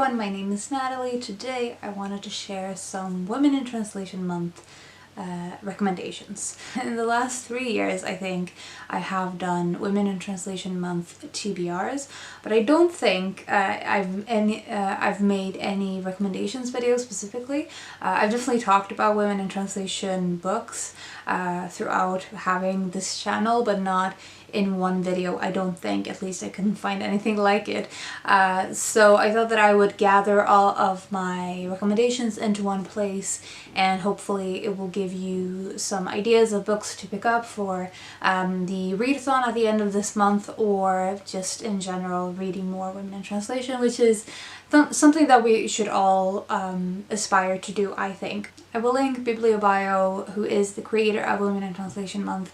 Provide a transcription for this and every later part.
everyone, my name is Natalie. Today I wanted to share some Women in Translation Month recommendations. In the last 3 years, I think I have done Women in Translation Month TBRs, but I don't think I've made any recommendations videos specifically. I've definitely talked about Women in Translation books throughout having this channel, but not in one video. I don't think, at least I couldn't find anything like it. So I thought that I would gather all of my recommendations into one place, and hopefully it will give you some ideas of books to pick up for the readathon at the end of this month, or just in general reading more Women in Translation, which is something that we should all aspire to do, I think. I will link BiblioBio, who is the creator of Women in Translation Month,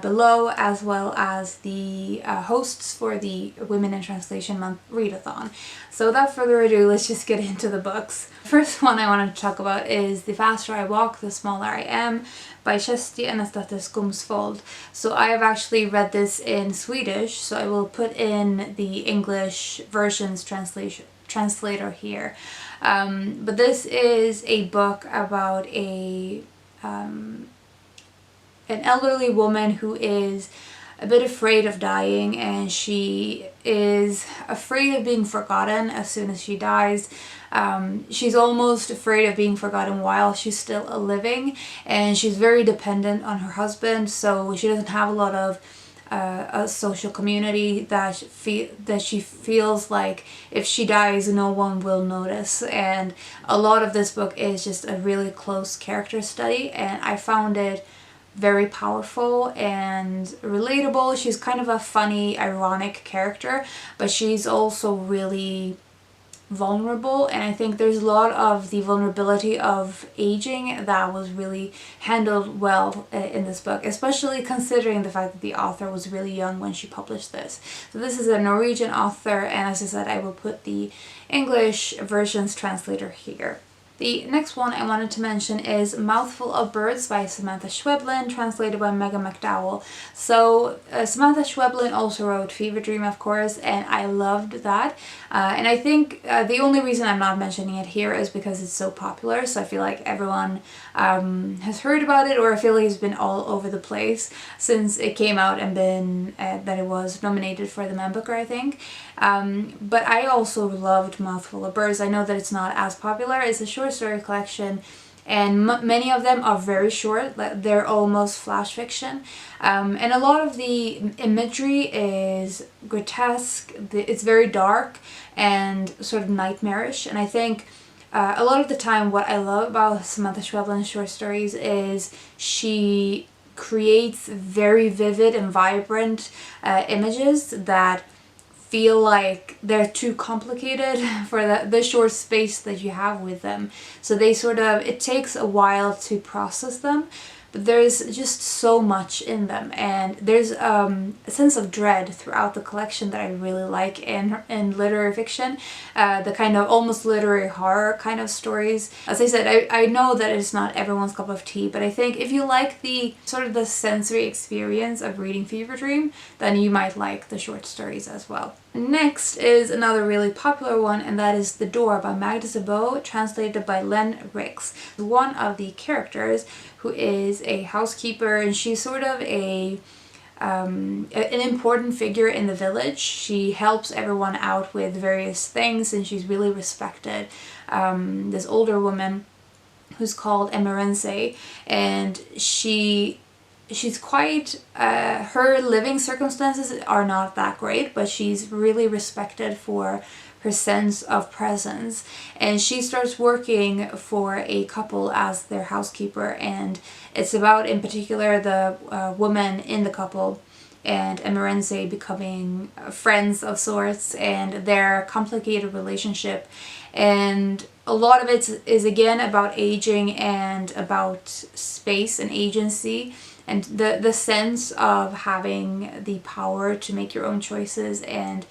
below, as well as the hosts for the Women in Translation Month readathon. So without further ado, let's just get into the books. The first one I wanted to talk about is The Faster I Walk, The Smaller I Am by Kjersti Annesdatter Skomsvold. So I have actually read this in Swedish, so I will put in the English version's translator here. But this is a book about an elderly woman who is a bit afraid of dying, and she is afraid of being forgotten as soon as she dies. She's almost afraid of being forgotten while she's still living, and she's very dependent on her husband, so she doesn't have a lot of a social community that she feels like if she dies no one will notice. And a lot of this book is just a really close character study, and I found it very powerful and relatable. She's kind of a funny, ironic character, but she's also really vulnerable, and I think there's a lot of the vulnerability of aging that was really handled well in this book, especially considering the fact that the author was really young when she published this. So this is a Norwegian author, and as I said, I will put the English version's translator here. The next one I wanted to mention is Mouthful of Birds by Samantha Schweblin, translated by McDowell. So Samantha Schweblin also wrote Fever Dream, of course, and I loved that. And I think the only reason I'm not mentioning it here is because it's so popular, so I feel like everyone has heard about it, or I feel like it's been all over the place since it came out and been that it was nominated for the Man Booker, I think. But I also loved Mouthful of Birds. I know that it's not as popular. It's a short story collection, and many of them are very short. They're almost flash fiction, and a lot of the imagery is grotesque. It's very dark and sort of nightmarish, and I think a lot of the time what I love about Samantha Schweblin's short stories is she creates very vivid and vibrant images that feel like they're too complicated for the short space that you have with them. So they it takes a while to process them, but there's just so much in them, and there's a sense of dread throughout the collection that I really like in literary fiction, the kind of almost literary horror kind of stories. As I said, I know that it's not everyone's cup of tea, but I think if you like the the sensory experience of reading Fever Dream, then you might like the short stories as well. Next is another really popular one, and that is The Door by Magda Szabo, translated by Len Rix. One of the characters who is a housekeeper, and she's sort of an important figure in the village. She helps everyone out with various things, and she's really respected. This older woman who's called Emerense, and she's quite, her living circumstances are not that great, but she's really respected for her sense of presence, and she starts working for a couple as their housekeeper, and it's about, in particular, the woman in the couple and Emerense becoming friends of sorts, and their complicated relationship. And a lot of it is again about aging and about space and agency, and the sense of having the power to make your own choices and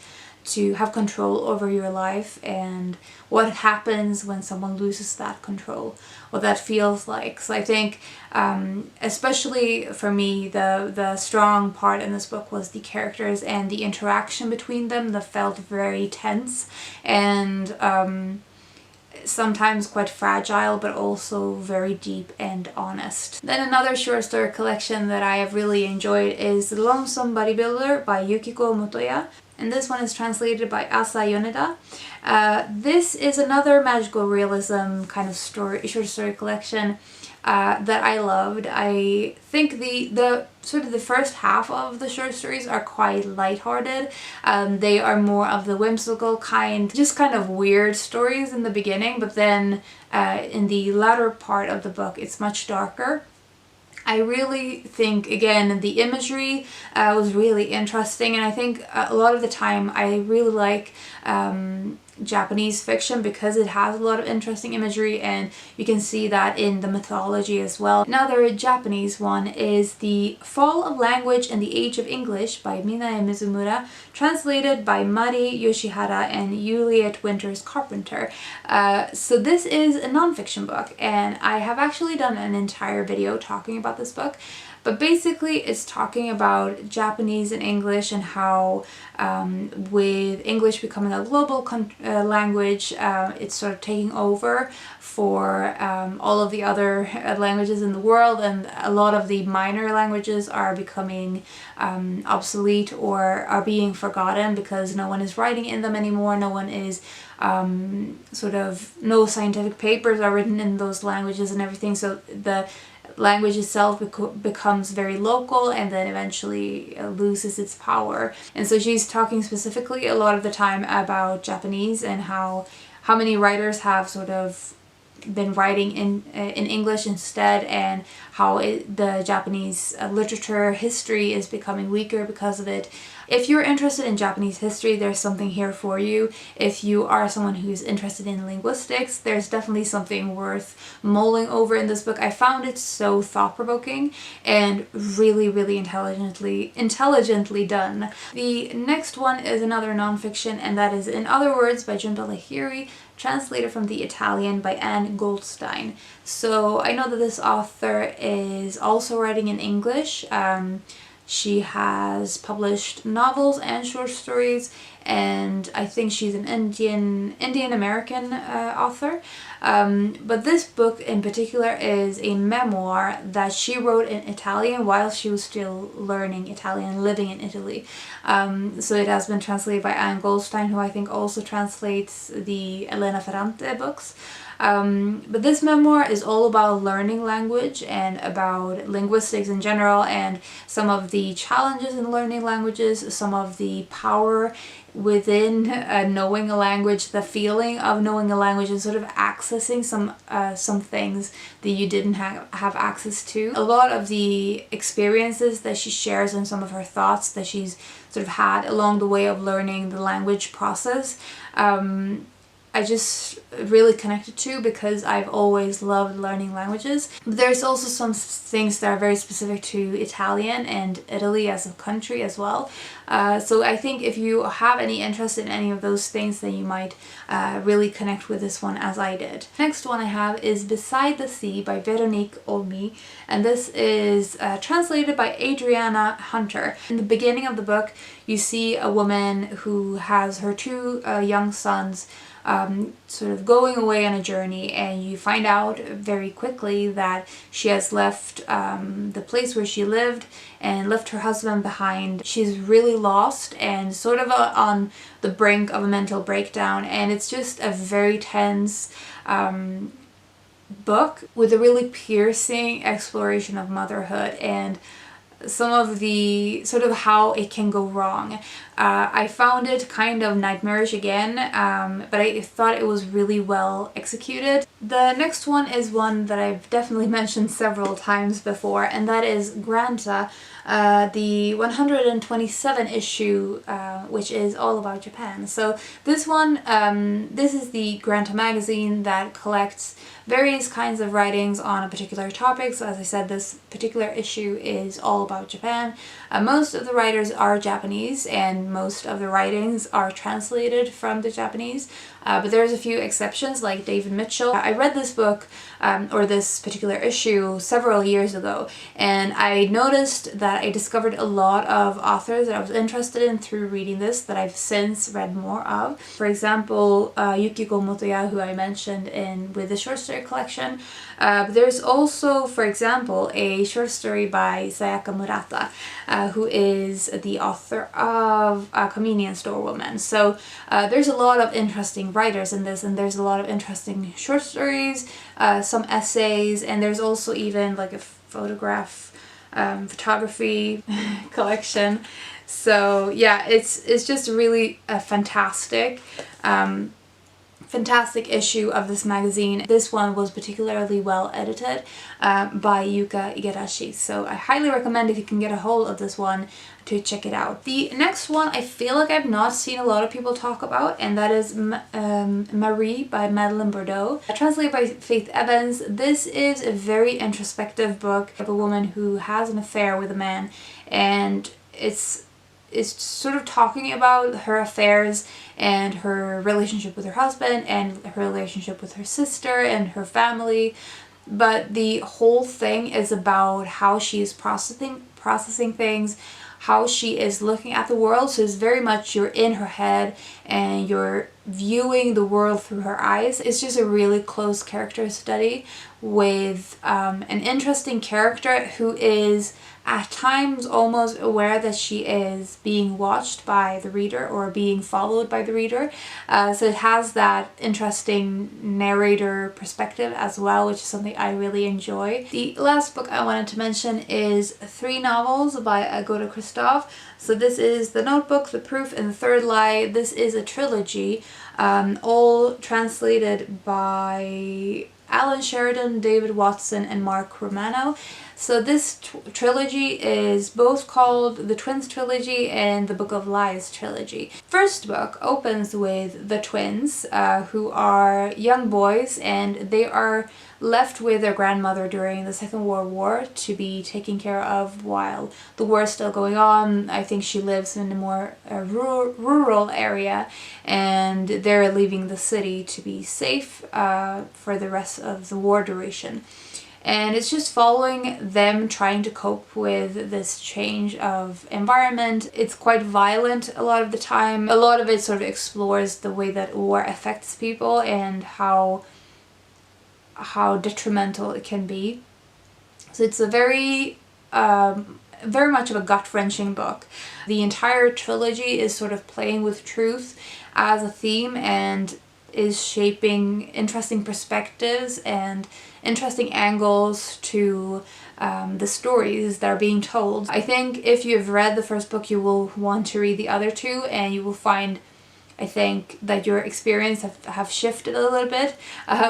to have control over your life and what happens when someone loses that control, what that feels like. So I think especially for me, the strong part in this book was the characters and the interaction between them that felt very tense and sometimes quite fragile, but also very deep and honest. Then another short story collection that I have really enjoyed is Lonesome Bodybuilder by Yukiko Motoya. And this one is translated by Asa Yoneda. This is another magical realism kind of short story collection that I loved. I think the sort of the first half of the short stories are quite lighthearted. They are more of the whimsical kind, just kind of weird stories in the beginning, but then in the latter part of the book it's much darker. I really think, again, the imagery was really interesting, and I think a lot of the time I really like Japanese fiction because it has a lot of interesting imagery, and you can see that in the mythology as well. Another Japanese one is The Fall of Language and the Age of English by Minae Mizumura, translated by Mari Yoshihara and Juliet Winters Carpenter. So this is a non-fiction book, and I have actually done an entire video talking about this book. But basically it's talking about Japanese and English and how with English becoming a global language, it's sort of taking over for all of the other languages in the world, and a lot of the minor languages are becoming obsolete or are being forgotten because no one is writing in them anymore, no one is no scientific papers are written in those languages and everything, so the language itself becomes very local and then eventually loses its power. And so she's talking specifically a lot of the time about Japanese and how many writers have sort of been writing in English instead, and how the Japanese literature history is becoming weaker because of it. If you're interested in Japanese history, there's something here for you. If you are someone who's interested in linguistics, there's definitely something worth mulling over in this book. I found it so thought-provoking and really, really intelligently done. The next one is another nonfiction, and that is In Other Words by Jhumpa Lahiri, translated from the Italian by Goldstein. So I know that this author is also writing in English. She has published novels and short stories, and I think she's an Indian American author. But this book in particular is a memoir that she wrote in Italian while she was still learning Italian, living in Italy. So it has been translated by Goldstein, who I think also translates the Elena Ferrante books. But this memoir is all about learning language and about linguistics in general, and some of the challenges in learning languages, some of the power within knowing a language, the feeling of knowing a language and sort of accessing some things that you didn't have access to. A lot of the experiences that she shares and some of her thoughts that she's sort of had along the way of learning the language process, I just really connected to because I've always loved learning languages. But there's also some things that are very specific to Italian and Italy as a country as well. So I think if you have any interest in any of those things, then you might really connect with this one as I did. Next one I have is Beside the Sea by Veronique Olmi, and this is translated by Adriana Hunter. In the beginning of the book, you see a woman who has her two young sons sort of going away on a journey, and you find out very quickly that she has left the place where she lived and left her husband behind. She's really lost and sort of on the brink of a mental breakdown, and it's just a very tense book with a really piercing exploration of motherhood and some of the sort of how it can go wrong. I found it kind of nightmarish again, but I thought it was really well executed. The next one is one that I've definitely mentioned several times before, and that is Granta the 127 issue, which is all about Japan. So this one, this is the Granta magazine that collects various kinds of writings on a particular topic. So as I said, this particular issue is all about Japan. Most of the writers are Japanese, and most of the writings are translated from the Japanese. But there's a few exceptions, like David Mitchell. I read this book, or this particular issue, several years ago, and I noticed that I discovered a lot of authors that I was interested in through reading this that I've since read more of. For example, Yukiko Motoya, who I mentioned with the short story collection. There's also, for example, a short story by Sayaka Murata, who is the author of Convenience Store Woman. So there's a lot of interesting writers in this, and there's a lot of interesting short stories, some essays, and there's also even like a photography collection. So yeah, it's just really a fantastic issue of this magazine. This one was particularly well edited by Yuka Igarashi, so I highly recommend, if you can get a hold of this one, to check it out. The next one I feel like I've not seen a lot of people talk about, and that is Marie by Madeleine Bordeaux, translated by Faith Evans. This is a very introspective book of a woman who has an affair with a man, and it's sort of talking about her affairs and her relationship with her husband and her relationship with her sister and her family, but the whole thing is about how she is processing things, how she is looking at the world. So it's very much you're in her head and you're viewing the world through her eyes. It's just a really close character study with an interesting character who is at times almost aware that she is being watched by the reader or being followed by the reader. So it has that interesting narrator perspective as well, which is something I really enjoy. The last book I wanted to mention is 3 novels by Agatha Christoph. So this is The Notebook, The Proof, and The Third Lie. This is a trilogy, all translated by Alan Sheridan, David Watson, and Mark Romano. So this trilogy is both called the Twins Trilogy and the Book of Lies Trilogy. First book opens with the twins, who are young boys, and they are left with their grandmother during the Second World War to be taken care of while the war is still going on. I think she lives in a more rural area, and they're leaving the city to be safe for the rest of the war duration. And it's just following them trying to cope with this change of environment. It's quite violent a lot of the time. A lot of it sort of explores the way that war affects people and how detrimental it can be. So it's a very much of a gut-wrenching book. The entire trilogy is sort of playing with truth as a theme and is shaping interesting perspectives and interesting angles to the stories that are being told. I think if you've read the first book, you will want to read the other two, and you will find, I think, that your experience have shifted a little bit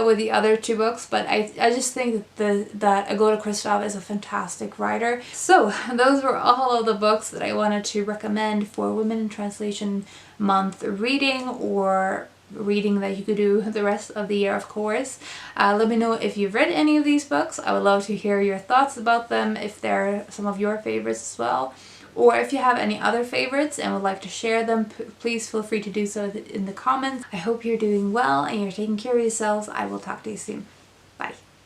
with the other 2 books, but I just think that Agatha Christoph is a fantastic writer. So those were all of the books that I wanted to recommend for Women in Translation Month reading, or reading that you could do the rest of the year, of course. Let me know if you've read any of these books. I would love to hear your thoughts about them, if they're some of your favorites as well. Or if you have any other favorites and would like to share them, please feel free to do so in the comments. I hope you're doing well and you're taking care of yourselves. I will talk to you soon.